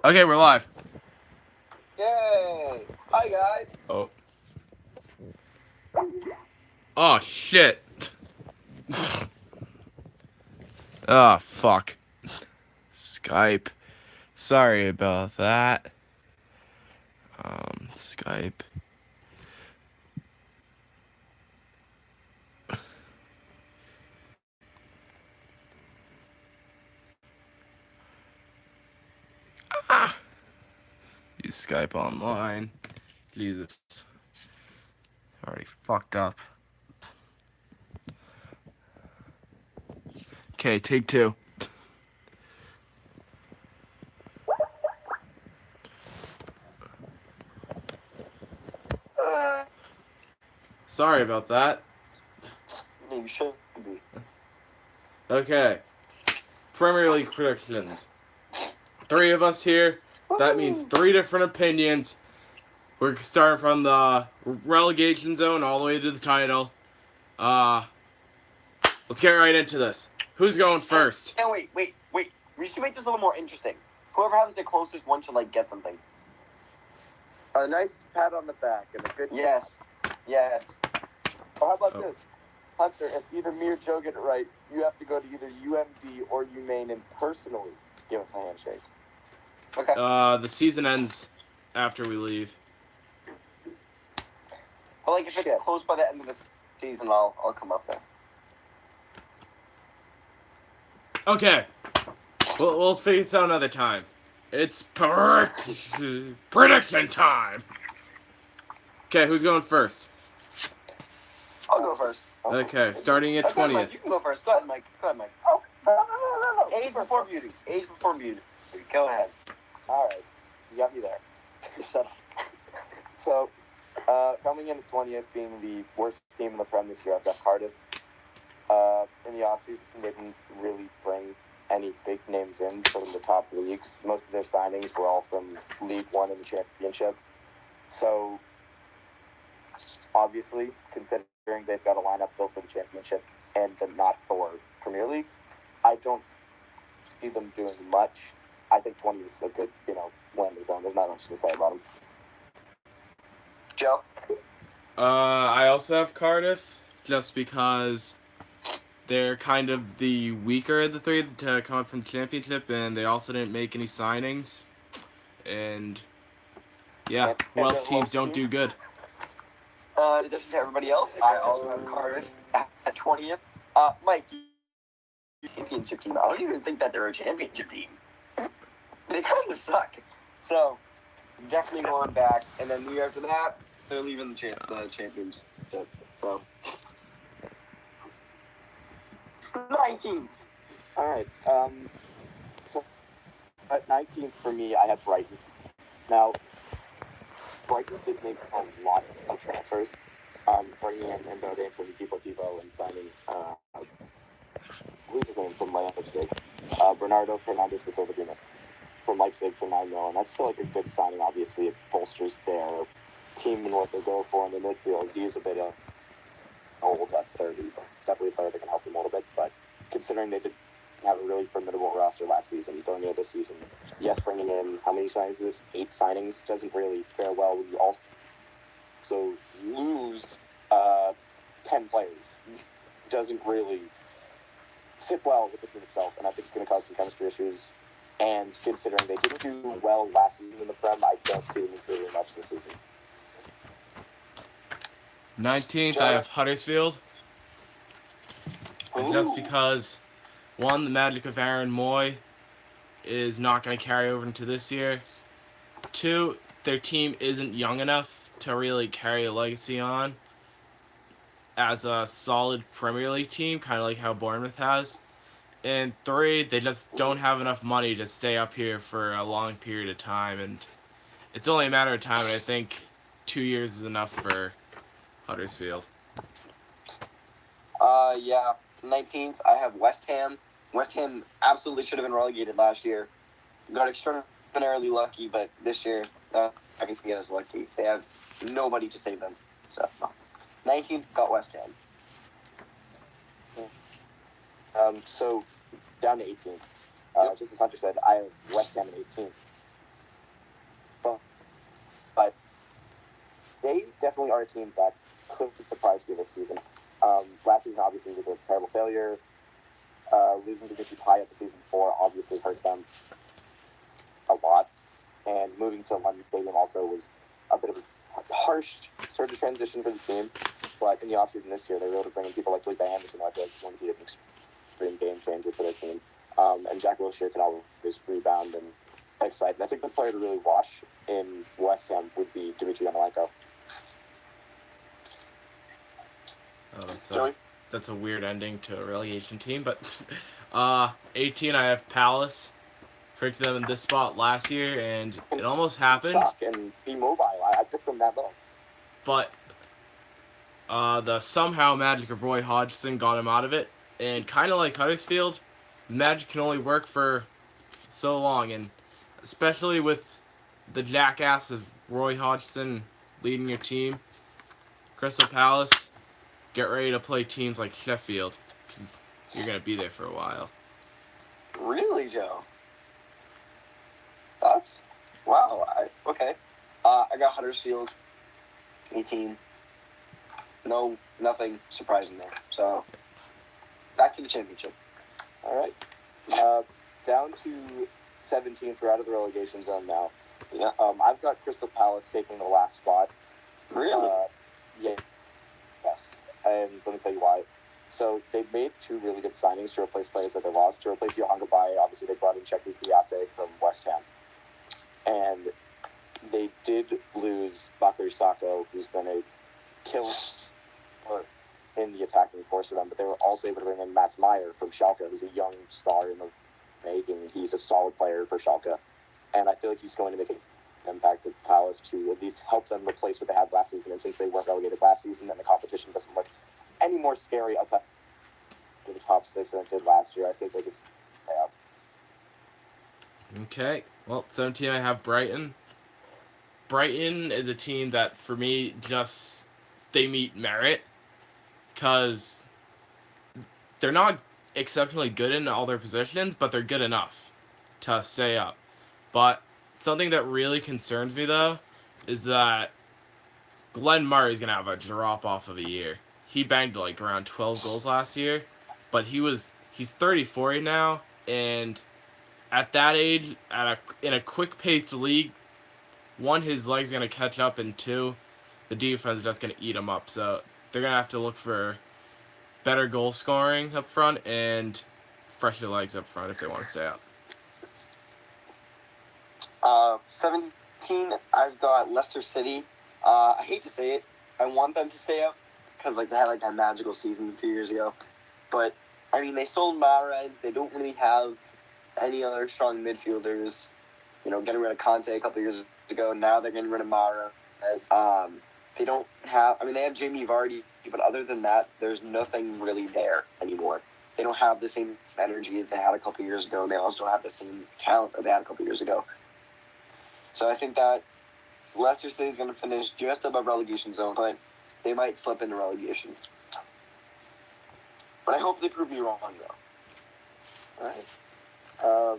Okay, we're live. Yay! Hi guys. Oh. Oh, shit. Oh, fuck. Skype. Sorry about that. Skype. Ah. Use Skype online. Jesus. Already fucked up. Okay, take two. Sorry about that. You should be. Okay. Premier League predictions. Three of us here. That means three different opinions. We're starting from the relegation zone all the way to the title. Uh, let's get right into this. Who's going first? And wait. We should make this a little more interesting. Whoever has the closest one should get something. A nice pat on the back and a good. Yes. Or how about this, Hunter? If either me or Joe get it right, you have to go to either UMD or UMaine and personally give us a handshake. Okay. The season ends after we leave. But if it's close by the end of the season, I'll come up there. Okay. We'll figure this out another time. It's prediction time. Okay, who's going first? I'll go first. Okay, starting at 20th. You can go first. Go ahead, Mike. Oh, no. Age before beauty. Go ahead. All right, you got me there. Shut up. So, coming in at 20th, being the worst team in the Prem this year, I've got Cardiff. In the offseason, they didn't really bring any big names in from the top leagues. Most of their signings were all from League One and the Championship. So, obviously, considering they've got a lineup built for the Championship and but not for Premier League, I don't see them doing much. I think 20 is a good, landing zone. There's not much to say about them. Joe? I also have Cardiff, just because they're kind of the weaker of the three to come up from the Championship, and they also didn't make any signings. And yeah, Welsh teams don't do good. In addition to everybody else, I also have Cardiff at 20th. Mike, championship team. I don't even think that they're a championship team. They kind of suck. So, definitely going back. And then the year after that, they're leaving the championship. So, 19. All right. So at 19th for me, I have Brighton. Now, Brighton did make a lot of transfers, bringing in Mbode from Deportivo and signing, who's his name, from Leipzig? Bernardo Fernandez de Silva from Leipzig for $9 million. That's still a good signing. Obviously, it bolsters their team and what they go for in the midfield. Z is a bit old at 30, but it's definitely a player that can help them a little bit. But considering they did have a really formidable roster last season, going into this season, yes, bringing in how many signings is this? 8 signings doesn't really fare well when you also lose 10 players. Doesn't really sit well with this team itself, and I think it's going to cause some chemistry issues. And considering they didn't do well last season in the Prem, I don't see them improving much this season. 19th, I have Huddersfield. And just because, one, the magic of Aaron Moy is not going to carry over into this year. 2, their team isn't young enough to really carry a legacy on as a solid Premier League team, kind of like how Bournemouth has. And 3, they just don't have enough money to stay up here for a long period of time. And it's only a matter of time, and I think 2 years is enough for Huddersfield. Yeah. 19th, I have West Ham. West Ham absolutely should have been relegated last year. Got extraordinarily lucky, but this year, I can get as lucky. They have nobody to save them. So, 19th, got West Ham. So, down to 18th. Just as Hunter said, I have West Ham at 18. But they definitely are a team that could surprise me this season. Last season, obviously, was a terrible failure. Losing to Dimitri Payet the season before obviously hurts them a lot. And moving to London Stadium also was a bit of a harsh sort of transition for the team. But in the offseason this year, they were able to bring in people like Felipe Anderson, who I feel like is going to be an extreme game changer for their team. And Jack Wilshere can always rebound and excite. And I think the player to really watch in West Ham would be Dmitry Yarmolenko. Oh, that's a weird ending to a relegation team. But 18, I have Palace. Predicted them in this spot last year, and it almost happened. Shock and be mobile. I took them that low. But the somehow magic of Roy Hodgson got him out of it. And kind of like Huddersfield, the magic can only work for so long. And especially with the jackass of Roy Hodgson leading your team, Crystal Palace, get ready to play teams like Sheffield, because you're going to be there for a while. Really, Joe? That's... Wow. Okay. I got Huddersfield, 18. No, nothing surprising there. So, back to the championship. All right. Down to 17th. We're out of the relegation zone now. Yeah. I've got Crystal Palace taking the last spot. Really? Yeah. Yes. And let me tell you why. So they made two really good signings to replace players that they lost. To replace Johan Gabai, obviously they brought in Cheku Kouyaté from West Ham. And they did lose Bakary Sako, who's been a killer in the attacking force for them. But they were also able to bring in Mats Meyer from Schalke, who's a young star in the making. He's a solid player for Schalke. And I feel like he's going to make an impact at Palace to at least help them replace what they had last season. And since they weren't relegated last season, and the competition doesn't look any more scary outside of the top six than it did last year, I think they could stay up. Okay. Well, 17, I have Brighton. Brighton is a team that, for me, just they meet merit, because they're not exceptionally good in all their positions, but they're good enough to stay up. But something that really concerns me, though, is that Glenn Murray's going to have a drop-off of a year. He banged like around 12 goals last year, but he's 34 now, and at that age, in a quick-paced league, one, his leg's going to catch up, and two, the defense is just going to eat him up. So they're going to have to look for better goal scoring up front and fresher legs up front if they want to stay up. 17, I've got Leicester City. I hate to say it. I want them to stay up because they had that magical season a few years ago. But, I mean, they sold Mahrez. They don't really have any other strong midfielders. Getting rid of Conte a couple years ago. Now they're getting rid of Mahrez. They don't have... I mean, they have Jamie Vardy, but other than that, there's nothing really there anymore. They don't have the same energy as they had a couple years ago, and they also don't have the same talent that they had a couple years ago. So I think that Leicester City is going to finish just above relegation zone, but they might slip into relegation. But I hope they prove me wrong, though. All right.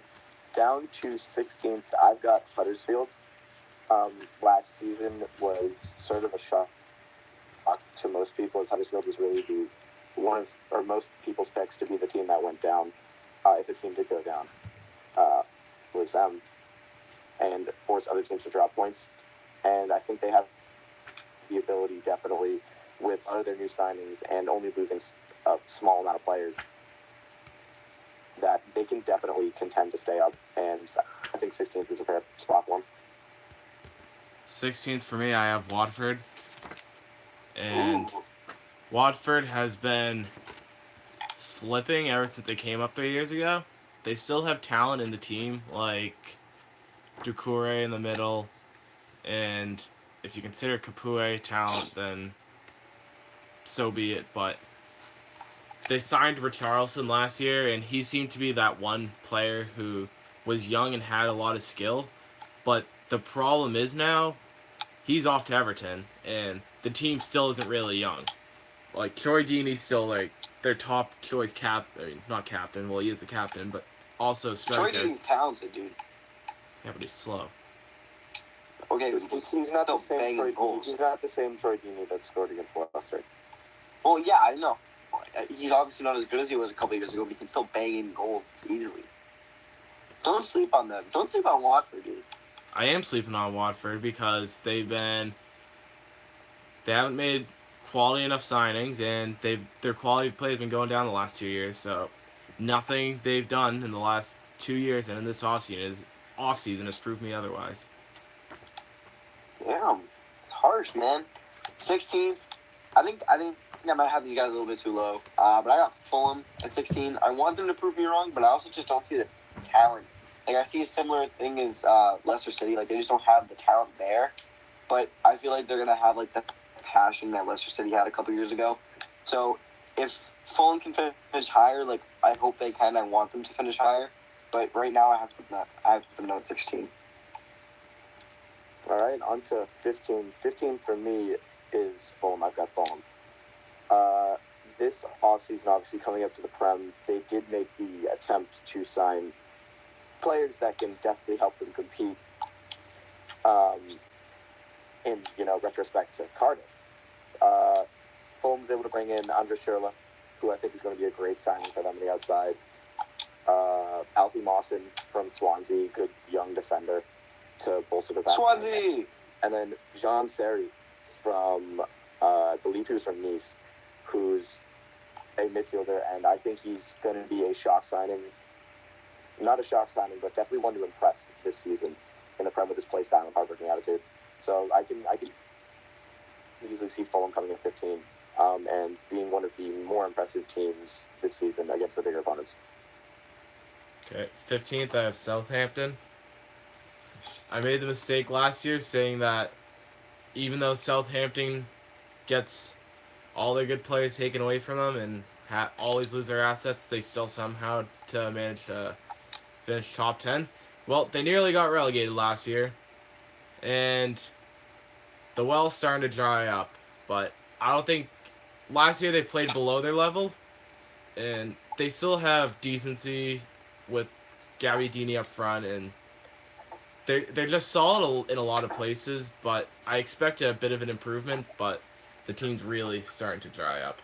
Down to 16th, I've got Huddersfield. Last season was sort of a shock to most people, as Huddersfield was really most people's picks to be the team that went down, if a team did go down, was them, and force other teams to drop points. And I think they have the ability, definitely, with other new signings and only losing a small amount of players, that they can definitely contend to stay up. And I think 16th is a fair spot for them. 16th for me, I have Watford. And Ooh. Watford has been slipping ever since they came up 3 years ago. They still have talent in the team, like Doucouré in the middle. And if you consider Capoue talent, then so be it. But they signed Richarlison last year, and he seemed to be that one player who was young and had a lot of skill. But the problem is now, he's off to Everton, and the team still isn't really young. Troy Deeney's still their top choice not captain. Well, he is the captain, but also Troy striker. Deeney's talented, dude. Yeah, but he's slow. Okay, He's not the still same banging Troy. goals. He's not the same Troy Deeney that scored against Leicester. Well, yeah, I know. He's obviously not as good as he was a couple years ago, but he can still bang in goals easily. Don't sleep on them. Don't sleep on Watford, dude. I am sleeping on Watford because they haven't made quality enough signings, and their quality of play has been going down the last 2 years. So nothing they've done in the last 2 years and in this offseason has proved me otherwise. Damn, it's harsh, man. 16th. I think I might have these guys a little bit too low. But I got Fulham at 16. I want them to prove me wrong, but I also just don't see the talent. Like, I see a similar thing as Leicester City. Like, they just don't have the talent there. But I feel like they're going to have, like, the passion that Leicester City had a couple years ago. So if Fulham can finish higher, like, I hope they can. I want them to finish higher. But right now I have to put them at 16. All right, on to 15. 15 for me is Fulham. I've got Fulham. This offseason, obviously coming up to the Prem, they did make the attempt to sign players that can definitely help them compete in, retrospect to Cardiff. Fulham was able to bring in Andre Schürrle, who I think is going to be a great signing for them on the outside. Alfie Mawson from Swansea, good young defender to bolster the back. Swansea! And then Jean Seri from, I believe he was from Nice, who's a midfielder, and I think he's going to be a shock signing. Not a shock signing, but definitely one to impress this season in the Prem with his play style and hardworking attitude. So I can easily see Fulham coming in 15 and being one of the more impressive teams this season against the bigger opponents. Okay, 15th, I have Southampton. I made the mistake last year saying that even though Southampton gets all their good players taken away from them and always lose their assets, they still somehow manage to finish top 10. Well, they nearly got relegated last year, and the well's starting to dry up. But I don't think last year they played below their level, and they still have decency with Gabbiadini up front, and they're just solid in a lot of places. But I expect a bit of an improvement, but the team's really starting to dry up.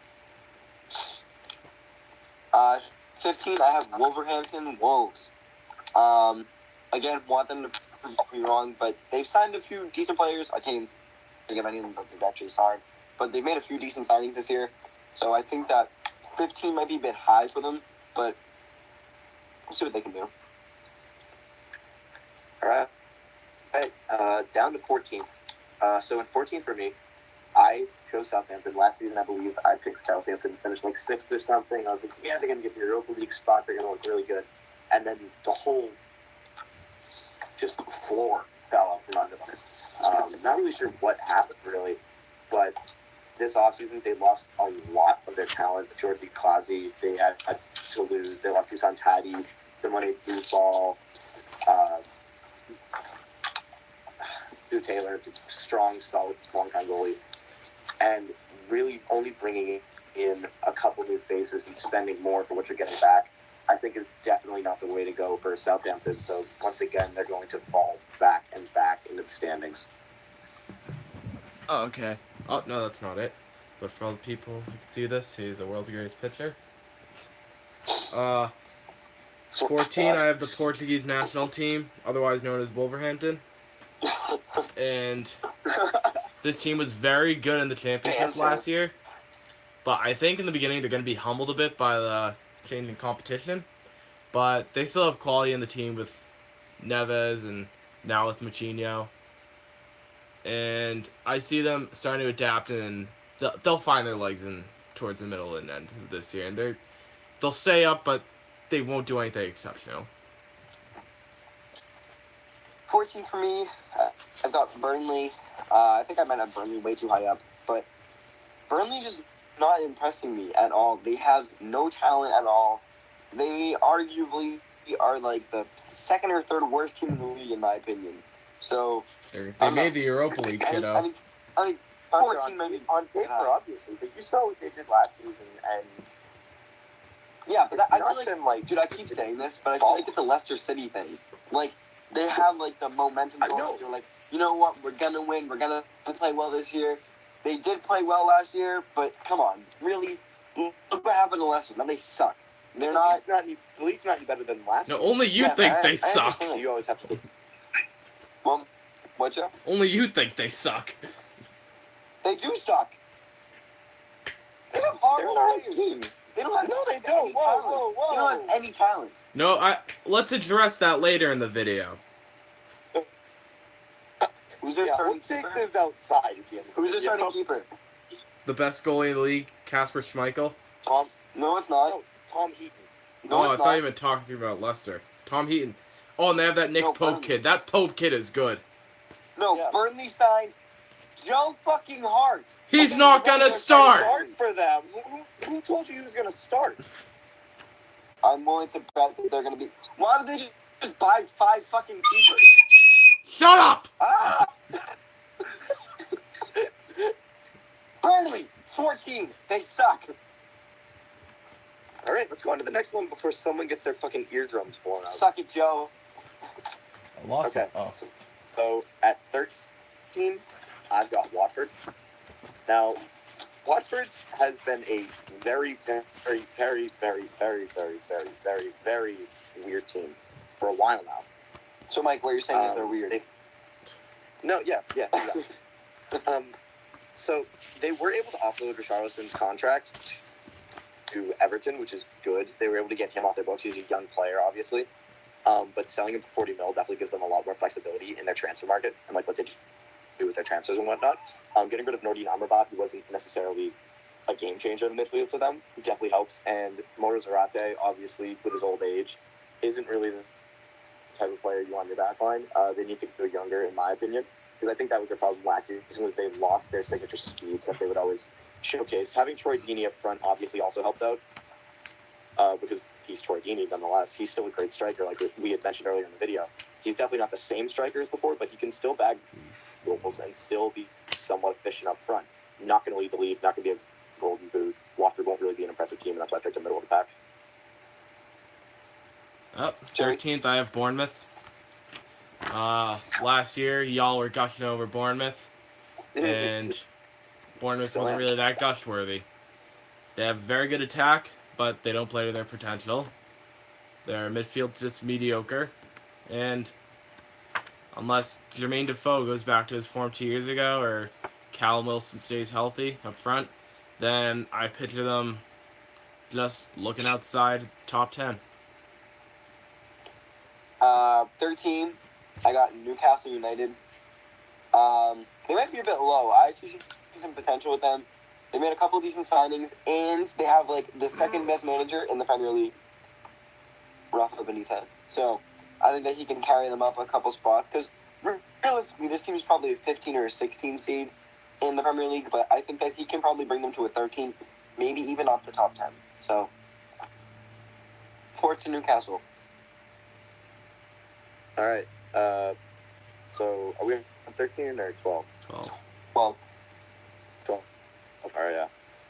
15, I have Wolverhampton Wolves. Again, want them to prove me wrong, but they've signed a few decent players. I can't even think of any of them that they've actually signed, but they've made a few decent signings this year. So I think that 15 might be a bit high for them, but we'll see what they can do. All right. Down to 14th. So in 14th for me, I chose Southampton. Last season, I believe I picked Southampton to finish like 6th or something. I was like, yeah, they're going to get the Europa League spot. They're going to look really good. And then the whole just floor fell off from under them. Not really sure what happened, really. But this offseason, they lost a lot of their talent. Jordi Klasi, they had to lose. They lost Dusan Tadic, Simone Ball, Stu Taylor, strong, solid, long-time goalie. And really only bringing in a couple new faces and spending more for what you're getting back, I think is definitely not the way to go for Southampton. So once again, they're going to fall back and back into the standings. Oh, okay. Oh, no, that's not it. But for all the people who can see this, he's the world's greatest pitcher. 14, I have the Portuguese national team, otherwise known as Wolverhampton. And this team was very good in the championship last year. But I think in the beginning they're going to be humbled a bit by the changing competition. But they still have quality in the team with Neves and now with Moutinho. And I see them starting to adapt, and they'll find their legs in towards the middle and end of this year. And they'll stay up, but they won't do anything exceptional. 14 for me, I've got Burnley. I think I might have Burnley way too high up, but Burnley just not impressing me at all. They have no talent at all. They arguably are like the second or third worst team in the league, in my opinion. So they made the Europa League, kiddo. I think 14 maybe on paper, obviously, but you saw what they did last season, and Yeah, but It's I not feel like, been like, dude, I keep saying this, but I feel like it's a Leicester City thing. Like, they have, like, the momentum I going. know. They're like, you know what? We're going to win. We're going to play well this year. They did play well last year, but come on. Really? Look what happened to Leicester. Now they suck. They're the not. league's not any better than last No, year. only you Yes, think I they suck. understand. So you always have to. Well, what, Joe? Only you think they suck. They do suck. They have horrible They're not a players. They don't have No, they any don't. Whoa, talent. whoa, whoa. They don't have any talent. No, let's address that later in the video. Who's their Yeah, starting we'll take keeper? this outside at the end of the Who's their video. starting keeper? The best goalie in the league, Kasper Schmeichel. Tom? No, it's not. No, Tom Heaton. No, Oh, I it's thought not. you were talking about Leicester. Tom Heaton. Oh, and they have that Nick No, Pope Burnley. kid. That Pope kid is good. No, Yeah. Burnley signed Joe fucking Hart. He's not gonna start. Start for them. Who told you he was gonna start? I'm willing to bet that they're gonna be. Why would they just buy 5 fucking keepers? Shut up! Ah! Burnley, 14. They suck. All right, let's go on to the next one before someone gets their fucking eardrums blown out. Suck it, Joe. I lost Okay. it. Oh. So at 13, I've got Watford. Now, Watford has been a very, very, very, very, very, very, very, very, very weird team for a while now. So, Mike, what you're saying is they're weird. No, yeah. So they were able to offload Richarlison's contract to Everton, which is good. They were able to get him off their books. He's a young player, obviously. But selling him for 40 mil definitely gives them a lot more flexibility in their transfer market and like what they do with their transfers and whatnot. Getting rid of Nordin Amrabat, who wasn't necessarily a game changer in the midfield for them, definitely helps. And Moro Zarate, obviously, with his old age, isn't really the type of player you want in your back line. They need to go younger, in my opinion, because I think that was their problem last season, was they lost their signature speeds that they would always showcase. Having Troy Deeney up front obviously also helps out, because he's Troy Deeney nonetheless. He's still a great striker, like we had mentioned earlier in the video. He's definitely not the same striker as before, but he can still bag goals and still be somewhat efficient up front. Not going to lead the league, not going to be a golden boot. Watford won't really be an impressive team, and that's why I picked the middle of the pack. Up 13th, I have Bournemouth. Last year, y'all were gushing over Bournemouth, and Bournemouth Still wasn't am. really that gush worthy. They have very good attack, but they don't play to their potential. Their midfield just mediocre, and unless Jermaine Defoe goes back to his form 2 years ago, or Callum Wilson stays healthy up front, then I picture them just looking outside top 10. 13, I got Newcastle United. They might be a bit low. I actually see some potential with them. They made a couple of decent signings, and they have like the second best manager in the Premier League, Rafa Benitez. So I think that he can carry them up a couple spots, because realistically, this team is probably a 15 or a 16 seed in the Premier League, but I think that he can probably bring them to a 13, maybe even off the top 10. So, Ports and Newcastle. All right. So are we on 13 or 12? 12. Well, 12. All right, yeah.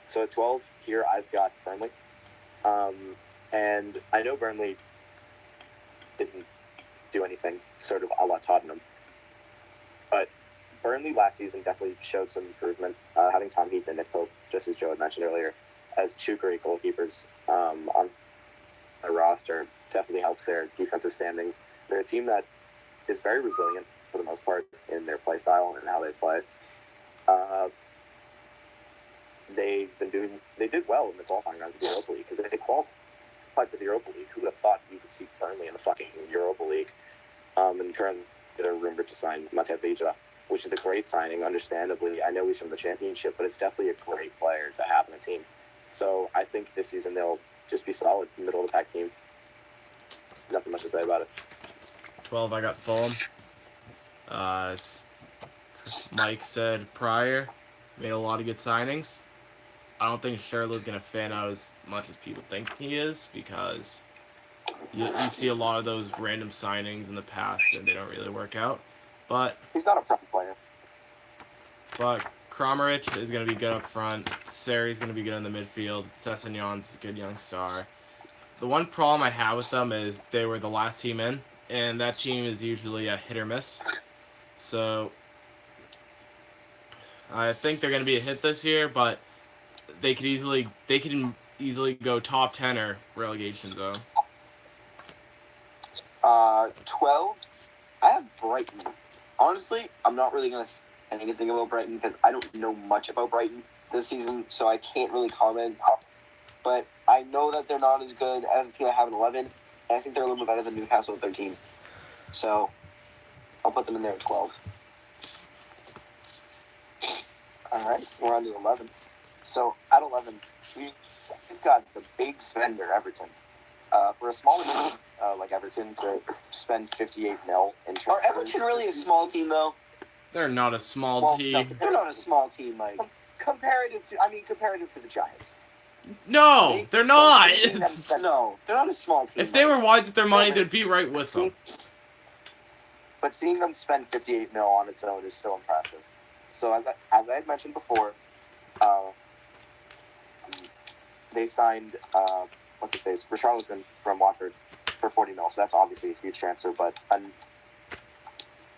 So at 12 here, I've got Burnley. And I know Burnley didn't do anything sort of a la Tottenham. But Burnley last season definitely showed some improvement. Having Tom Heaton and Nick Pope, just as Joe had mentioned earlier, as two great goalkeepers on the roster definitely helps their defensive standings. They're a team that is very resilient for the most part in their play style and how they play. They did well in the qualifying rounds of the Europa League, because they qualified for the Europa League. Who would have thought you could see Burnley in the fucking Europa League? And currently they're rumored to sign Matej Villa, which is a great signing, understandably. I know he's from the Championship, but it's definitely a great player to have in the team. So I think this season they'll just be solid, middle of the pack team. Nothing much to say about it. 12, I got Fulham. As Mike said prior, made a lot of good signings. I don't think Schürrle's going to fan out as much as people think he is, because you see a lot of those random signings in the past and they don't really work out. But He's not a prime player. Kramaric is going to be good up front. Sari's going to be good in the midfield. Sessegnon's a good young star. The one problem I have with them is they were the last team in, and that team is usually a hit or miss. So I think they're going to be a hit this year, but they can easily go top 10 or relegation zone. 12. I have Brighton. Honestly, I'm not really going to say anything about Brighton because I don't know much about Brighton this season, so I can't really comment. But I know that they're not as good as the team I have in 11, and I think they're a little bit better than Newcastle at 13. So I'll put them in there at 12. All right, we're on to 11. So at 11, we've got the big spender, Everton. For a smaller team like Everton to spend 58 mil in transfers. Are Everton really a small team, though? They're not a small team. No, they're not a small team, Mike. Comparative to the Giants. No, they're not. No, they're not a small team. If they were wise with their money, they'd be right with them. But seeing them spend 58 mil on its own is still impressive. So as I had mentioned before, they signed what's his face, Richarlison from Watford for 40 mil. So that's obviously a huge transfer, but a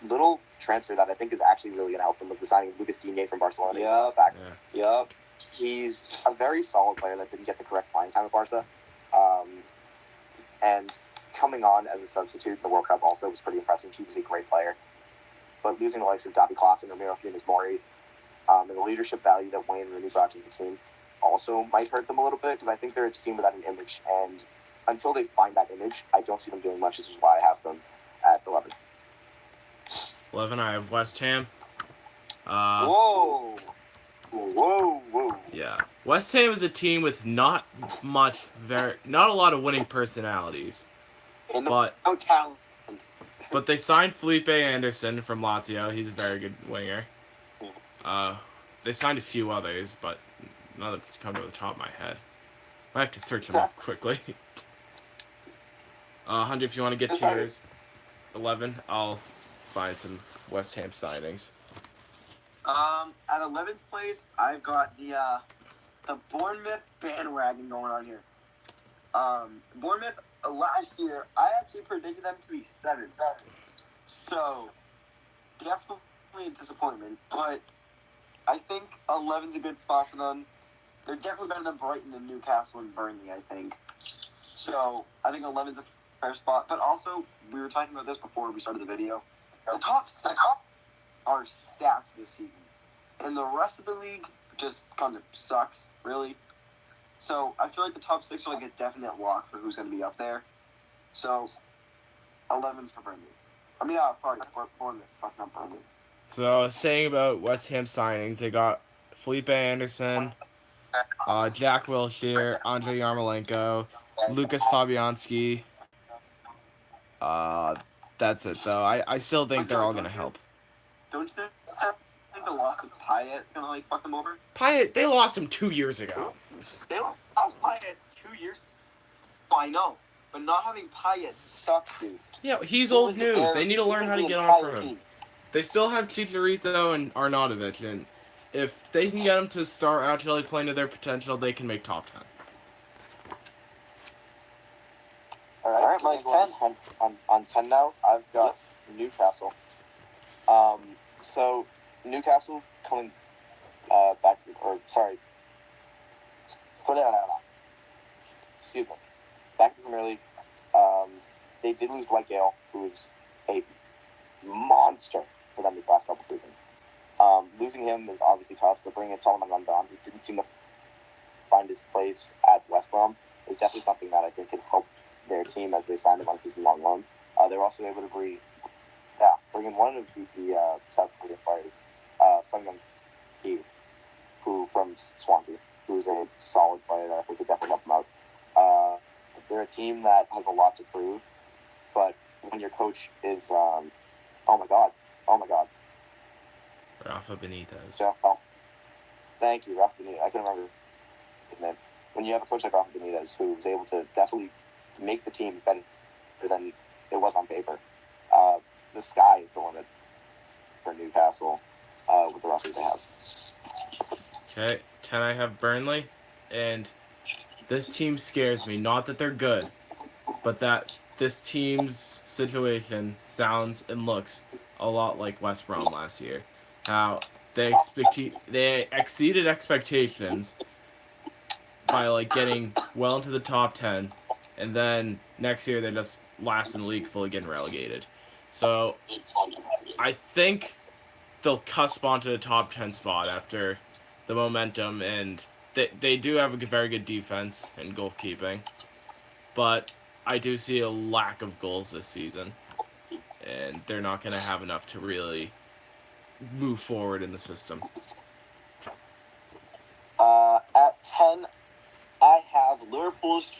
little transfer that I think is actually really going to help them was the signing of Lucas Digne from Barcelona. Yep. He's a very solid player that didn't get the correct playing time at Barca. And coming on as a substitute in the World Cup also was pretty impressive. He was a great player. But losing the likes of Davy Klaassen and Ramiro Funes Mori, and the leadership value that Wayne Rooney brought to the team also might hurt them a little bit because I think they're a team without an image. And until they find that image, I don't see them doing much. This is why I have them at 11. 11, I have West Ham. Whoa. Yeah. West Ham is a team with not a lot of winning personalities. But no talent. But they signed Felipe Anderson from Lazio. He's a very good winger. They signed a few others, but none of them come to the top of my head. I have to search them up quickly. Hunter, if you want to get to yours, 11, I'll find some West Ham signings. At 11th place, I've got the Bournemouth bandwagon going on here. Bournemouth, last year, I actually predicted them to be 7th. So, definitely a disappointment. But I think 11's a good spot for them. They're definitely better than Brighton and Newcastle and Burnley, I think. So, I think 11's a fair spot. But also, we were talking about this before we started the video. The top 6 are stacked this season. And the rest of the league just kind of sucks, really. So I feel like the top 6 are like a definite lock for who's going to be up there. So 11 for Burnley. Bournemouth. Fuck, not Burnley. So I was saying about West Ham signings, they got Felipe Anderson, Jack Wilshere, Andrei Yarmolenko, Lucas Fabianski. That's it, though. I still think they're all going to help. Don't you think the loss of Payet is going to, like, fuck them over? Payet, they lost him 2 years ago. They lost Payet 2 years. Oh, I know. But not having Payet sucks, dude. Yeah, he's old news. They need to learn how to get on from him. They still have Chicharito and Arnautovic, and if they can get them to start actually playing to their potential, they can make top 10. All right, Mike, 10. On 10 now, I've got Newcastle. So Newcastle coming back to the Premier League. They did lose Dwight Gale, who is a monster for them these last couple seasons. Losing him is obviously tough, but bringing in Solomon Rondon, who didn't seem to find his place at West Brom, is definitely something that I think could help their team as they signed him on season-long loan. They were also able to bring in one of the South Korean players, Sung Young Ki, who from Swansea, who's a solid player that I think could definitely help them out. They're a team that has a lot to prove, but when your coach is, oh my god, Rafa Benitez. Yeah, well, thank you, Rafa Benitez. I can remember his name. When you have a coach like Rafa Benitez who was able to definitely make the team better than it was on paper, the sky is the limit for Newcastle with the roster they have. Okay, 10 I have Burnley, and this team scares me. Not that they're good, but that this team's situation sounds and looks a lot like West Brom last year. How they exceeded expectations by like getting well into the top 10, and then next year they're just last in the league, fully getting relegated. So I think they'll cusp onto the top 10 spot after the momentum, and they do have a very good defense and goalkeeping, but I do see a lack of goals this season, and they're not going to have enough to really move forward in the system. At 10, I have Liverpool's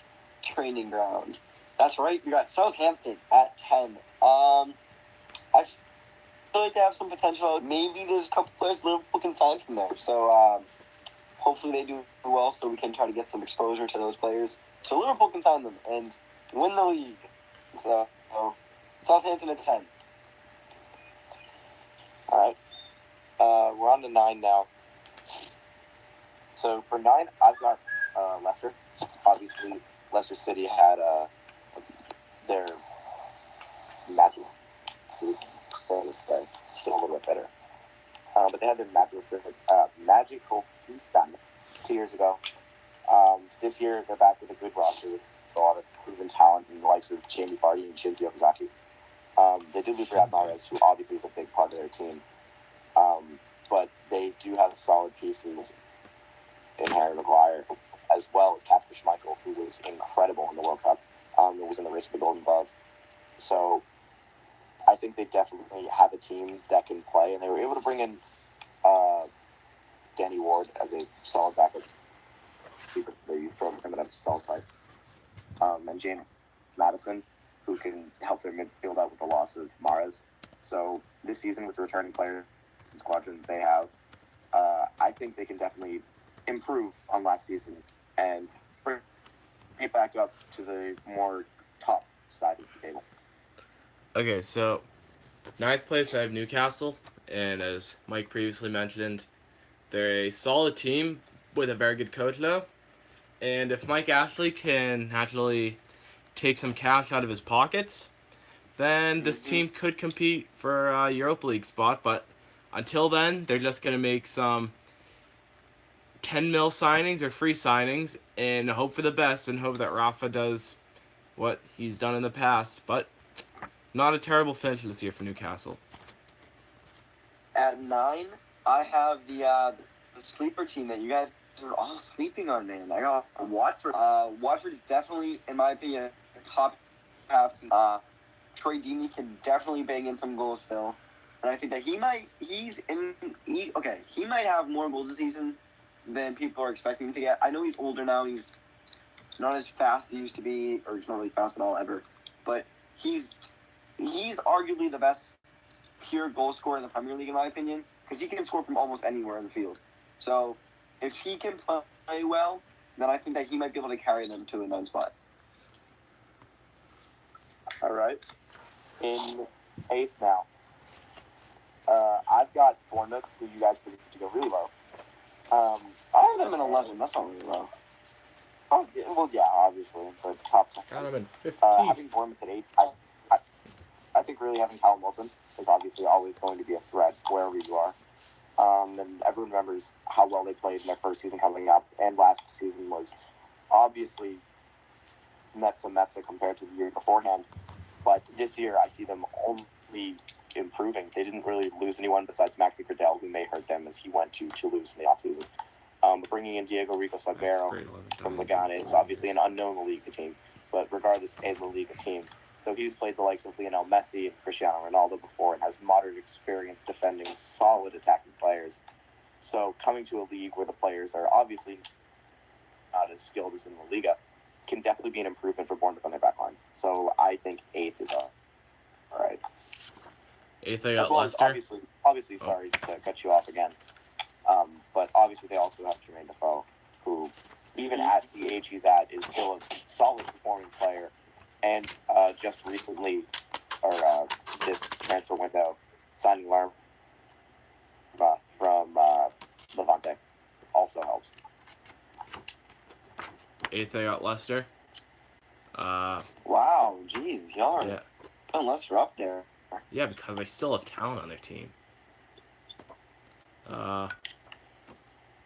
training ground. That's right, we got Southampton at 10. I feel like they have some potential. Maybe there's a couple players Liverpool can sign from there. So hopefully they do well so we can try to get some exposure to those players. So Liverpool can sign them and win the league. So Southampton at 10. All right. We're on to 9 now. So for 9, I've got Leicester. Obviously, Leicester City had their magic season, so to say. Still a little bit better. But they had their magical season 2 years ago. This year, they're back with a good roster with a lot of proven talent in the likes of Jamie Vardy and Shinji Okazaki. They did lose Riyad Mahrez, who obviously was a big part of their team. But they do have solid pieces in Harry Maguire, as well as Kasper Schmeichel, who was incredible in the World Cup. Who was in the race for the Golden Glove. So I think they definitely have a team that can play, and they were able to bring in Danny Ward as a solid backup for their youth program at a solid price. And James Maddison, who can help their midfield out with the loss of Mahrez. So this season, with the returning players and squadron they have, I think they can definitely improve on last season and bring it back up to the more top side of the table. Okay, so 9th place I have Newcastle, and as Mike previously mentioned, they're a solid team with a very good coach though. And if Mike Ashley can actually take some cash out of his pockets, then this team could compete for a Europa League spot. But until then, they're just going to make some 10 mil signings or free signings and hope for the best and hope that Rafa does what he's done in the past. But not a terrible finish this year for Newcastle. At 9, I have the sleeper team that you guys are all sleeping on, man. I got Watford. Watford is definitely, in my opinion, a top half team. Troy Deeney can definitely bang in some goals still. And I think that he might have more goals this season than people are expecting him to get. I know he's older now. He's not as fast as he used to be, or he's not really fast at all ever. But he's arguably the best pure goal scorer in the Premier League, in my opinion, because he can score from almost anywhere in the field. So if he can play well, then I think that he might be able to carry them to a 9 spot. All right. In 8th now, I've got Bournemouth, who you guys predicted to go really low. I have them in 11. That's not really low. Oh, well, yeah, obviously, but top 10. Got him in 15. Having Bournemouth at 8, I think really having Callum Wilson is obviously always going to be a threat wherever you are. And everyone remembers how well they played in their first season coming up, and last season was obviously Metza compared to the year beforehand. But this year, I see them only improving. They didn't really lose anyone besides Maxi Cradell, who may hurt them as he went to Toulouse in the offseason. But bringing in Diego Rico Salguero from Leganes, obviously an unknown La Liga team, but regardless, a La Liga team. So he's played the likes of Lionel Messi and Cristiano Ronaldo before and has moderate experience defending solid attacking players. So coming to a league where the players are obviously not as skilled as in La Liga can definitely be an improvement for Bournemouth on their back line. So I think 8th is all right. 8th, I got Leicester. Obviously, sorry to cut you off again. But obviously they also have Jermaine Defoe, who, even at the age he's at, is still a solid performing player. And just recently, or this transfer window, signing Lerma from Levante also helps. 8th I got Leicester. Wow, jeez, y'all are Yeah. putting Leicester up there. Yeah, because they still have talent on their team.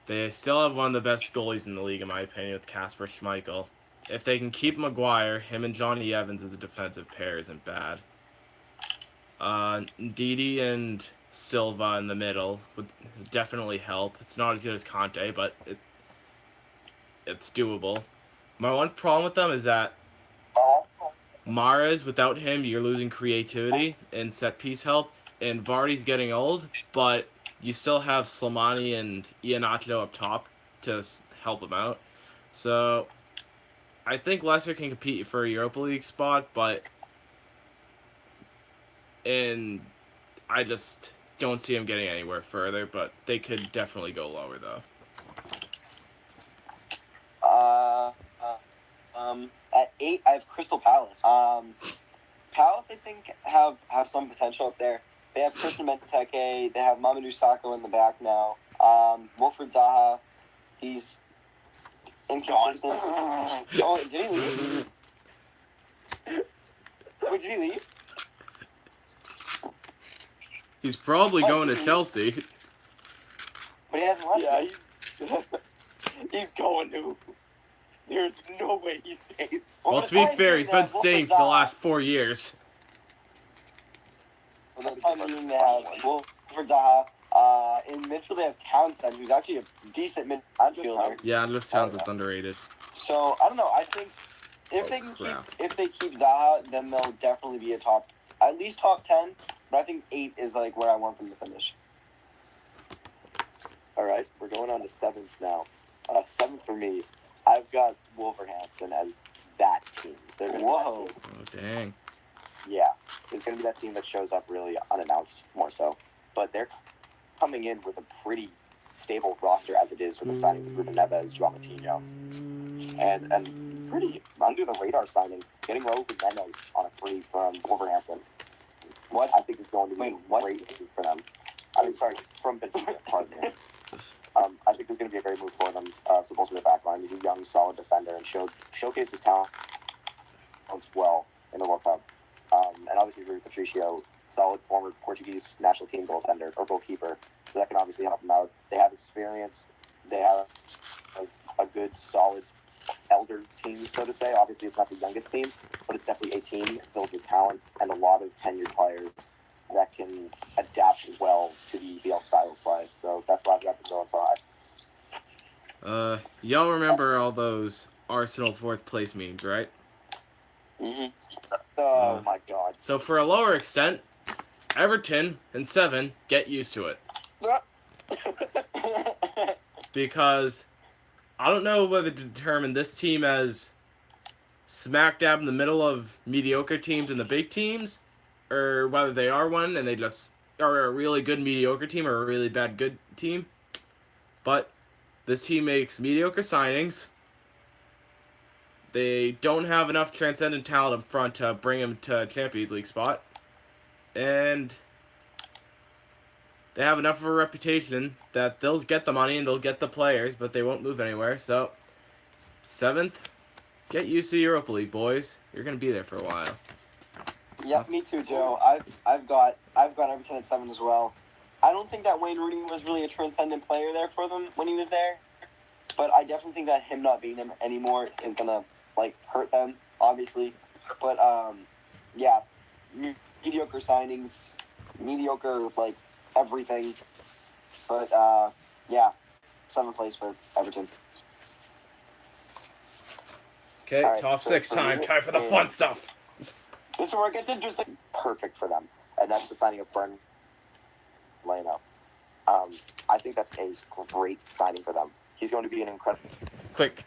They still have one of the best goalies in the league, in my opinion, with Kasper Schmeichel. If they can keep Maguire, him and Johnny Evans as a defensive pair isn't bad. Ndidi and Silva in the middle would definitely help. It's not as good as Conte, but it's doable. My one problem with them is that Mahrez, without him, you're losing creativity and set piece help, and Vardy's getting old, but you still have Slimani and Iheanacho up top to help him out. So I think Leicester can compete for a Europa League spot, and I just don't see them getting anywhere further, but they could definitely go lower, though. At 8, I have Crystal Palace. Palace, I think, have some potential up there. They have Christian Benteke. They have Mamadou Sakho in the back now. Wilfried Zaha, he's inconsistent. Oh, did he leave? Wait, did he leave? He's probably What? going to Chelsea. But he hasn't left yet. He's going to. There's no way he stays. Well, to be fair, he's been saying for the last 4 years. For the time being, they have Wilfried Zaha. In midfield, they have Townsend, who's actually a decent midfielder. Yeah, Andros Townsend's underrated. So I don't know. I think if they keep Zaha, then they'll definitely be at least top 10. But I think 8 is like where I want them to finish. All right, we're going on to 7th now. 7th for me, I've got Wolverhampton as that team. They're going to Whoa. Oh, dang. Yeah, it's going to be that team that shows up really unannounced, more so. But they're coming in with a pretty stable roster as it is with the signings of Ruben Neves, João Moutinho, and pretty under-the-radar signing, getting Raul Jimenez on a free from Wolverhampton. What? I think is going to be a great move for them. From Benfica, pardon me. I think it's going to be a great move for them to bolster their backline. He's a young, solid defender and showcase his talent as well in the World Cup. And obviously, Rui Patricio, solid former Portuguese national team goaltender or goalkeeper, so that can obviously help them out. They have experience. They have a good, solid elder team, so to say. Obviously, it's not the youngest team, but it's definitely a team filled with talent and a lot of tenured players that can adapt well to the EPL style of play. So that's why I've got them going so high. Y'all remember all those Arsenal 4th place memes, right? Mm-hmm. Oh my God. So for a lower extent, Everton and 7, get used to it. Because I don't know whether to determine this team as smack dab in the middle of mediocre teams and the big teams, or whether they are one and they just are a really good mediocre team or a really bad good team. But this team makes mediocre signings. They don't have enough transcendent talent up front to bring them to a Champions League spot. And they have enough of a reputation that they'll get the money and they'll get the players, but they won't move anywhere. So, 7th, get used to Europa League, boys. You're going to be there for a while. Yep, me too, Joe. I've got Everton at 7 as well. I don't think that Wayne Rooney was really a transcendent player there for them when he was there, but I definitely think that him not being him anymore is gonna hurt them, obviously. But yeah, mediocre signings, mediocre everything. But yeah, 7th place for Everton. Okay, All right, top so 6 for time. me, Time for the fun stuff. This is where it gets interesting. Perfect for them. And that's the signing of Bernd Leno. I think that's a great signing for them. He's going to be an incredible... Quick.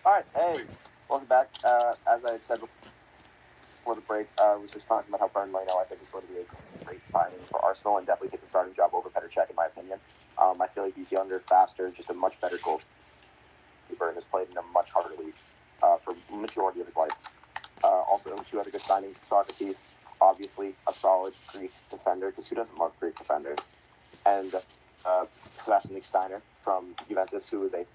All right, hey, welcome back. As I had said before the break, we was just talking about how Bernd Leno, I think, is going to be a great signing for Arsenal and definitely take the starting job over Petr Cech, in my opinion. I feel like he's younger, faster, just a much better goalkeeper and has played in a much harder league for the majority of his life. Also, 2 other good signings. Socrates, obviously a solid Greek defender, because who doesn't love Greek defenders? And Sebastian Lichtsteiner from Juventus, who is a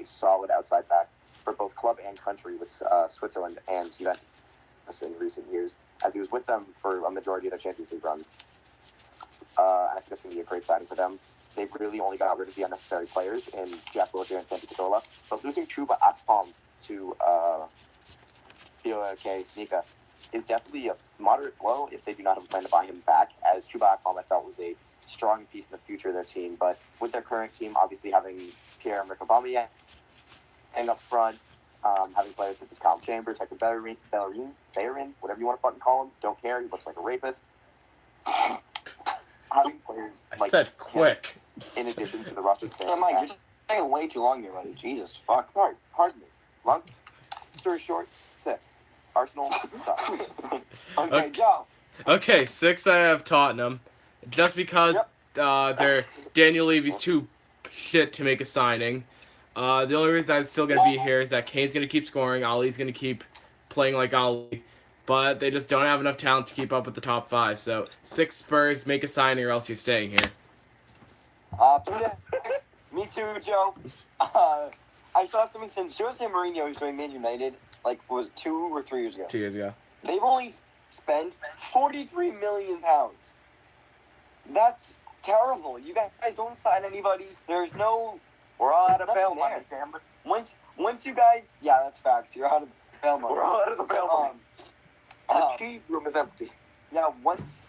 solid outside back. for both club and country with Switzerland and Juventus in recent years, as he was with them for a majority of their Champions League runs. I think it's going to be a great signing for them. They really only got rid of the unnecessary players in Jack Wilshere and Santi Cazorla. But losing Chuba Akpom to POK Sneeka is definitely a moderate blow if they do not have a plan to buy him back, as Chuba Akpom I felt was a strong piece in the future of their team. But with their current team, obviously having Pierre-Emerick Aubameyang and up front, having players such as Kyle Chambers, Hector Bellerin, whatever you want to fucking call him, don't care, he looks like a rapist. Having players I said quick. in addition to the rosters there. Yeah, Mike, you're taking way too long here, buddy. Jesus, fuck. Sorry, pardon me. Long story short, 6th. Arsenal sucks. Okay, Joe. Okay, 6 I have Tottenham. Just because they're Daniel Levy's too shit to make a signing. The only reason I'm still gonna be here is that Kane's gonna keep scoring, Ali's gonna keep playing like Ali, but they just don't have enough talent to keep up with the top 5. So 6 Spurs, make a signing or else you're staying here. Me too, Joe. I saw something since Jose Mourinho was doing Man United, like, was 2 or 3 years ago. 2 years ago. They've only spent £43 million. That's terrible. You guys don't sign anybody. There's no. We're all out of Nothing bail there. money, Cameron. Once you guys, yeah, that's facts. You're out of bail money. We're all out of the bail money. The cheese room is empty. Yeah, once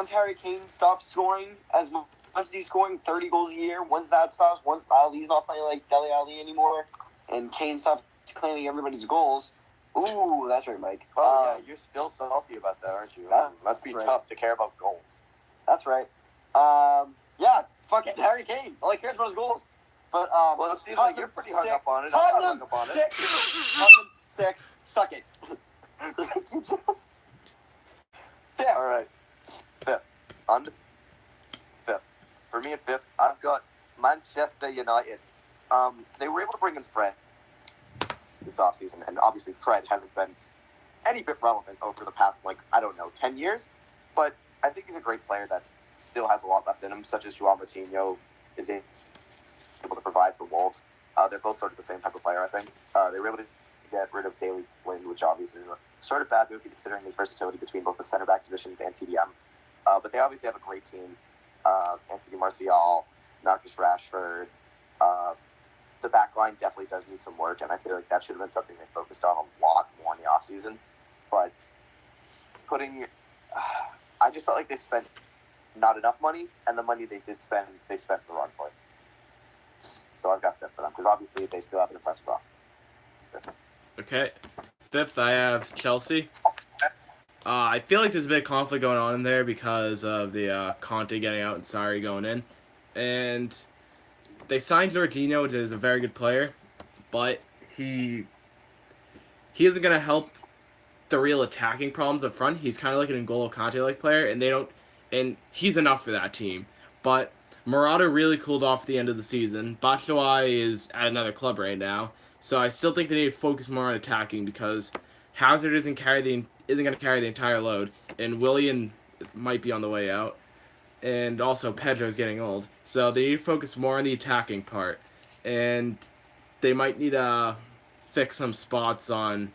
Harry Kane stops scoring as much as he's scoring 30 goals a year, once that stops, once Ali's not playing like Dele Alli anymore, and Kane stops claiming everybody's goals. Ooh, that's right, Mike. Oh, yeah, you're still salty about that, aren't you? That- must be that's tough right. to care about goals. That's right. Yeah, fucking Harry Kane. All he cares about is goals. But Well, it seems like you're pretty hung up on it. I'm not Tottenham hung up on it. 6. Tottenham 6. Suck it. Yeah. All right. 5th. On to 5th. For me at 5th, I've got Manchester United. They were able to bring in Fred this offseason, and obviously Fred hasn't been any bit relevant over the past, 10 years. But I think he's a great player that still has a lot left in him, such as Joao Moutinho is able to provide for Wolves. They're both sort of the same type of player, I think. They were able to get rid of Daley Blind, which obviously is a sort of bad move considering his versatility between both the center back positions and CDM. But they obviously have a great team. Anthony Martial, Marcus Rashford. The back line definitely does need some work, and I feel like that should have been something they focused on a lot more in the offseason. But I just felt like they spent not enough money, and the money they did spend, they spent the wrong place. So I've got 5th for them, because obviously they still have an impressive roster. Okay. 5th, I have Chelsea. I feel like there's a bit of conflict going on in there because of the Conte getting out and Sarri going in. And they signed Jorginho, which is a very good player, but he isn't going to help the real attacking problems up front. He's kind of like an N'Golo Kante-like player, and he's enough for that team. But Morata really cooled off at the end of the season. Batshuayi is at another club right now. So I still think they need to focus more on attacking because Hazard isn't going to carry the entire load, and Willian might be on the way out, and also Pedro's getting old. So they need to focus more on the attacking part, and they might need to fix some spots on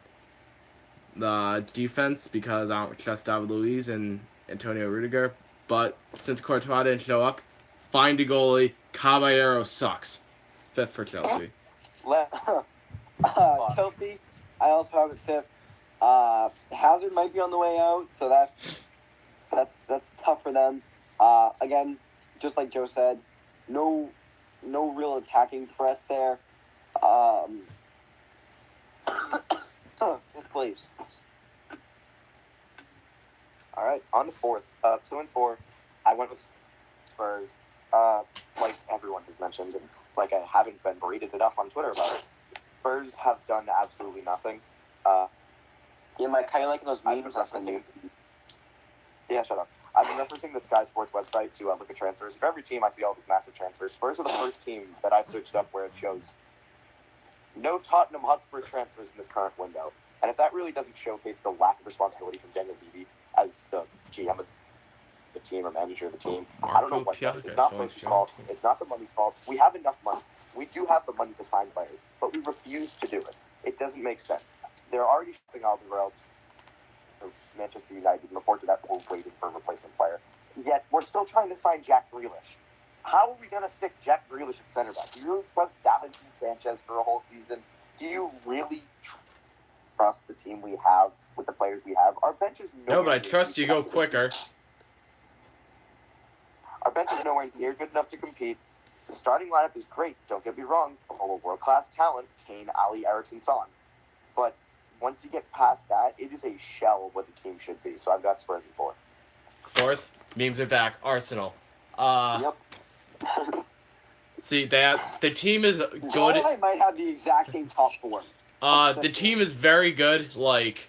the defense because I don't trust David Luiz and Antonio Rudiger. But since Courtois didn't show up, find a goalie. Caballero sucks. 5th for Chelsea. Chelsea, I also have it 5th. Hazard might be on the way out, so that's tough for them. Again, just like Joe said, no real attacking threats there. 5th place. All right, on to 4th. So in 4, I went with Spurs. Like everyone has mentioned, and like I haven't been berated enough on Twitter about it. Spurs have done absolutely nothing. Yeah, Mike, how you liking those I've been memes I sent you? Yeah, shut up. I've been referencing the Sky Sports website to look at transfers. For every team, I see all these massive transfers. Spurs are the first team that I've searched up where it shows no Tottenham Hotspur transfers in this current window. And if that really doesn't showcase the lack of responsibility from Daniel Levy as the GM of the team or manager of the team, I don't know what does. It's not Fraser's fault. It's not the money's fault. We have enough money. we do have the money to sign players, but we refuse to do it. It doesn't make sense. They're already shipping Alderweireld to Manchester United, and reports that we're waiting for a replacement player. Yet we're still trying to sign Jack Grealish. How are we going to stick Jack Grealish at center back? Do you really trust Davinson Sanchez for a whole season? Do you really trust the team we have with the players we have? Our bench is No, but I trust you go quicker. Our bench is nowhere near good enough to compete. The starting lineup is great, don't get me wrong, full of world-class talent, Kane, Ali, Eriksson, Son. But once you get past that, it is a shell of what the team should be. So I've got Spurs in fourth. Fourth, memes are back. Arsenal. Yep. See, the team is John good. and I might have the exact same top four. The team is very good. Like,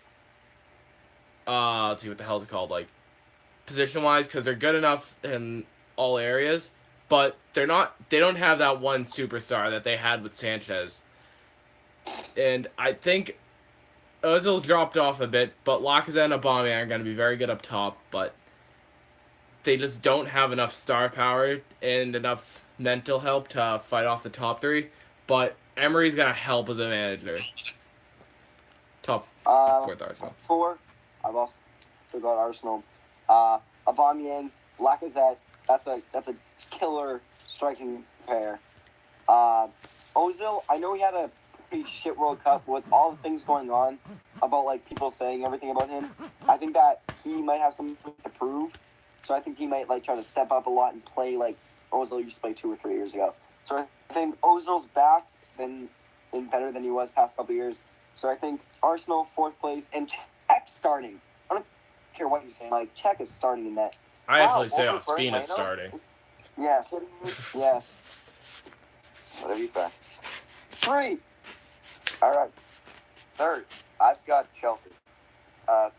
let's see what the hell it's called. Like, position-wise, because they're good enough in all areas, but they're not. They don't have that one superstar that they had with Sanchez. And I think Ozil dropped off a bit, but Lacazette and Aubameyang are going to be very good up top, but they just don't have enough star power and enough mental help to fight off the top three. But Emery's going to help as a manager. Top fourth Arsenal. Four, I've also got Arsenal. Aubameyang, Lacazette, that's a killer striking pair. Ozil, I know he had a pretty shit World Cup with all the things going on about like people saying everything about him. I think that he might have something to prove. So I think he might like try to step up a lot and play like Ozil used to play 2 or 3 years ago. So I think Ozil's back and better than he was past couple of years. So I think Arsenal fourth place and Czech starting. I don't care what you're saying. Like Czech is starting in that. I actually say over Ospina is Bueno? starting. Yes. Yes. Whatever you say. 3. All right. Third, I've got Chelsea.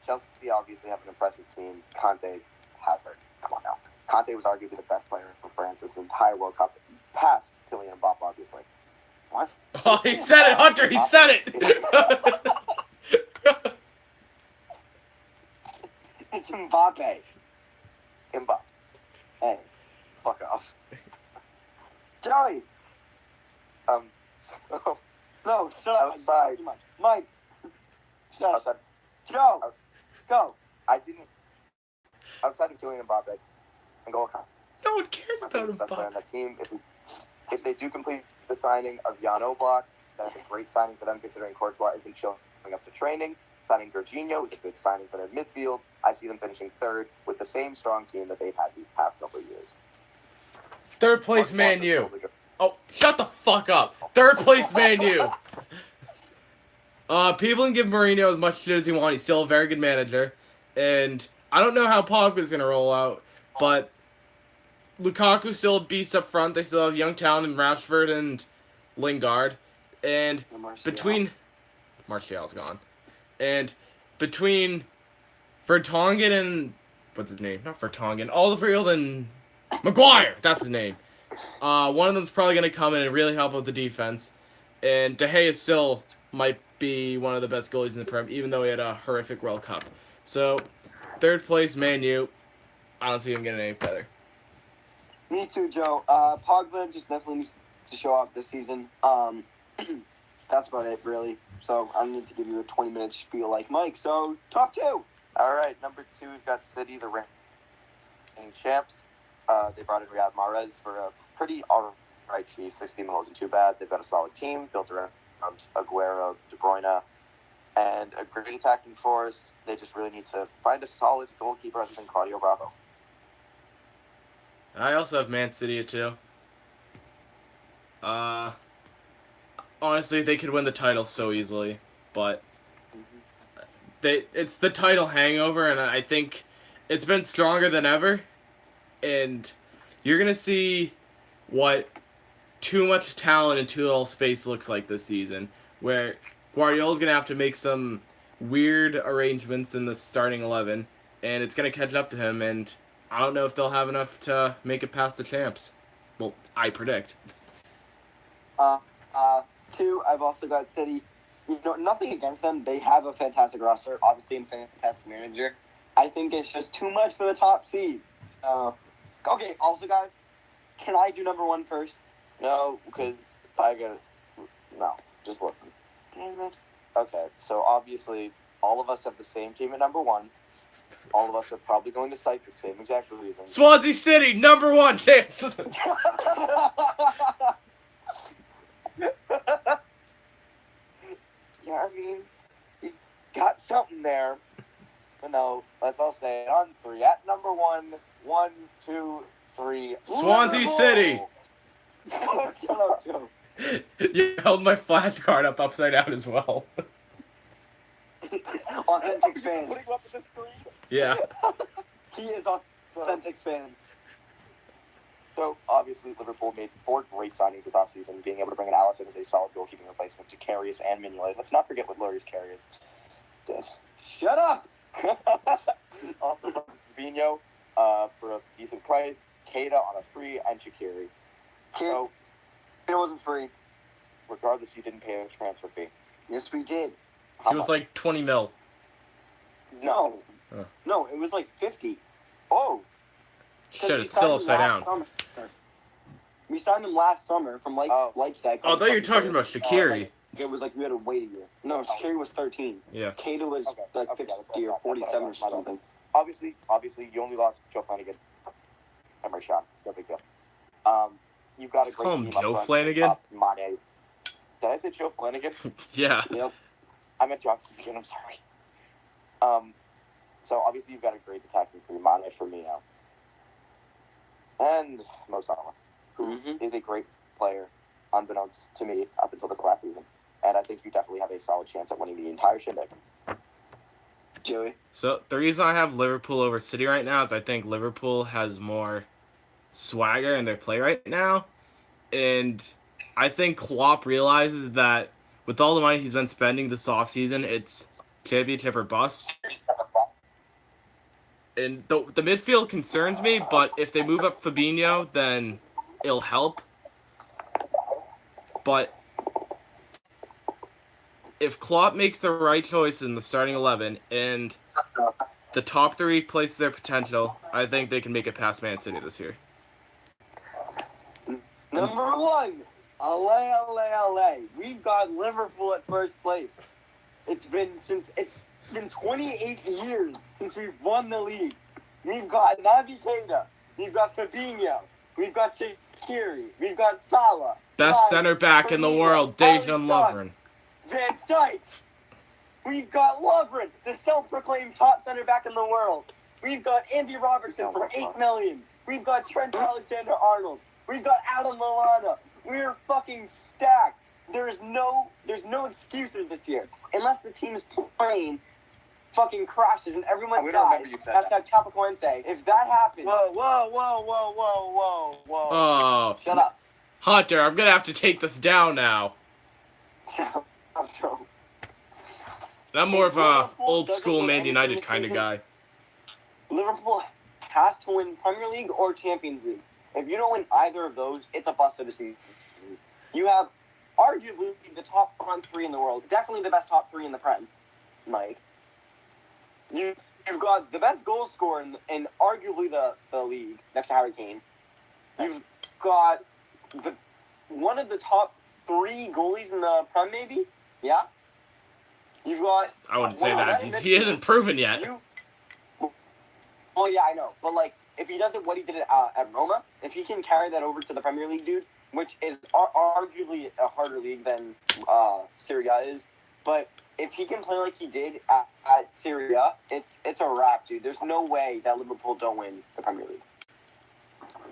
Chelsea obviously have an impressive team. Conte, Hazard. Come on now. Conte was arguably the best player for France this entire World Cup. Past Kylian Mbappe, obviously. What? Oh, he said it, Hunter! He said it! It's Mbappe. Mbappe. Hey. Fuck off. Joey. So, No, shut up. Outside. Too much. Mike. Shut up. outside, Joe. Go. I didn't. Outside of Kylian Mbappe and N'Golo Kante, No one cares I think about the best player on Mbappe. that team. If they do complete the signing of Jan Oblak, that's a great signing for them considering Courtois isn't showing up to training. Signing Jorginho is a good signing for their midfield. I see them finishing third with the same strong team that they've had these past couple of years. Third place, Marcus Man Rashford's U. probably good. Oh, shut the fuck up. Third place, Man U. People can give Mourinho as much shit as he wants. He's still a very good manager. And I don't know how Pogba's going to roll out, but Lukaku's still a beast up front. They still have young talent in Rashford and Lingard. And between... Martial's gone. And between Vertonghen and... What's his name? Not Vertonghen. Alderweireld and Maguire. That's his name. One of them's probably going to come in and really help with the defense. And De Gea still might be one of the best goalies in the Prem, even though he had a horrific World Cup. So, third place, Man U. I don't see him getting any better. Me too, Joe. Pogba just definitely needs to show up this season. That's about it, really. So I don't need to give you a 20-minute spiel like Mike. So, top 2. All right, number 2, we've got City, the reigning champs. They brought in Riyad Mahrez for a pretty alright fee. 16 wasn't too bad. They've got a solid team built around Aguero, De Bruyne, and a great attacking force. They just really need to find a solid goalkeeper other than Claudio Bravo. I also have Man City at 2. Honestly, they could win the title so easily, but it's the title hangover, and I think it's been stronger than ever. And you're gonna see what too much talent and too little space looks like this season, where Guardiola's gonna have to make some weird arrangements in the starting 11, and it's gonna catch up to him. And I don't know if they'll have enough to make it past the champs. Well, I predict. 2, I've also got City. You know, nothing against them. They have a fantastic roster, obviously, and fantastic manager. I think it's just too much for the top seed. Okay, also, guys, can I do number 1 first? No, because No, just listen. Damn it. Okay, so obviously, all of us have the same team at number 1. All of us are probably going to cite the same exact reasons. Swansea City, number 1 chance. Yeah, I mean, you got something there. But no, let's all say it on 3. At number 1, 1, 2, 3. Swansea Liverpool! City. Shut up, Joe. You held my flashcard up upside down as well. Authentic fan. Putting up with the screen. Yeah. He is authentic fan. So, obviously, Liverpool made 4 great signings this offseason, being able to bring in Alisson as a solid goalkeeping replacement to Karius and Mignolet. Let's not forget what Loris Karius did. Shut up. Also from Fabinho for a decent price, Keita on a free, and Shaqiri. So, It wasn't free. regardless, you didn't pay a transfer fee. Yes, we did. How He was much? like 20 mil. No. Huh. No, it was like 50. Oh, Shit, it's still upside down. Summer. We signed him last summer from Leipzig. Oh, I thought you were talking about Shaqiri. It was like we had to wait a year. No, Shaqiri was 13. Yeah. Keita was Okay, like okay, 50 or 47 or something. obviously, you only lost Joe Flanagan. Emery Sean, no big deal. You've got a Let's great call him team Joe up front. Flanagan? Mane. Did I say Joe Flanagan? Yeah. Yep. I meant Josh Flanagan, I'm sorry. So obviously you've got a great attacking three, Mane, Firmino, and Mo Salah, who is a great player, unbeknownst to me up until this last season. And I think you definitely have a solid chance at winning the entire shindig. Joey. So the reason I have Liverpool over City right now is I think Liverpool has more swagger in their play right now. And I think Klopp realizes that with all the money he's been spending this offseason, it's championship or bust. And the midfield concerns me, but if they move up Fabinho, then it'll help. But if Klopp makes the right choice in the starting 11 and the top three places their potential, I think they can make it past Man City this year. Number 1. LA. We've got Liverpool at first place. It's been 28 years since we've won the league. We've got Naby Keita. We've got Fabinho. We've got Shaqiri. We've got Salah. Best center back in the world, Dejan Lovren. Van Dijk. We've got Lovren, the self-proclaimed top center back in the world. We've got Andy Robertson for $8 million. We've got Trent Alexander-Arnold. We've got Adam Lallana. We're fucking stacked. There's no excuses this year unless the team's playing fucking crashes and everyone dies. Hashtag Chapecoense. If that happens, Whoa. Oh, shut up. Hunter, I'm going to have to take this down now. Shut up, Joe. I'm more of a Liverpool old doesn't school win Man anything United this kind of season. guy. Liverpool has to win Premier League or Champions League. If you don't win either of those, it's a bust of the season. You have arguably the top front three in the world, definitely the best top three in the Prem, Mike. You've got the best goal scorer in arguably the league next to Harry Kane. You've got one of the top 3 goalies in the Prem, maybe. Yeah. You've got. I wouldn't say one of the that. best He isn't proven yet. Well, yeah, I know. But, like, if he does it, what he did at Roma, if he can carry that over to the Premier League, dude, which is arguably a harder league than Serie A is, but if he can play like he did at Serie A, it's a wrap, dude. There's no way that Liverpool don't win the Premier League.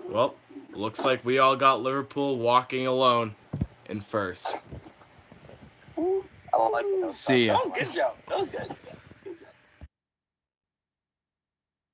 Well, looks like we all got Liverpool walking alone in first. I like that. See ya. That was good, Joe. That was good.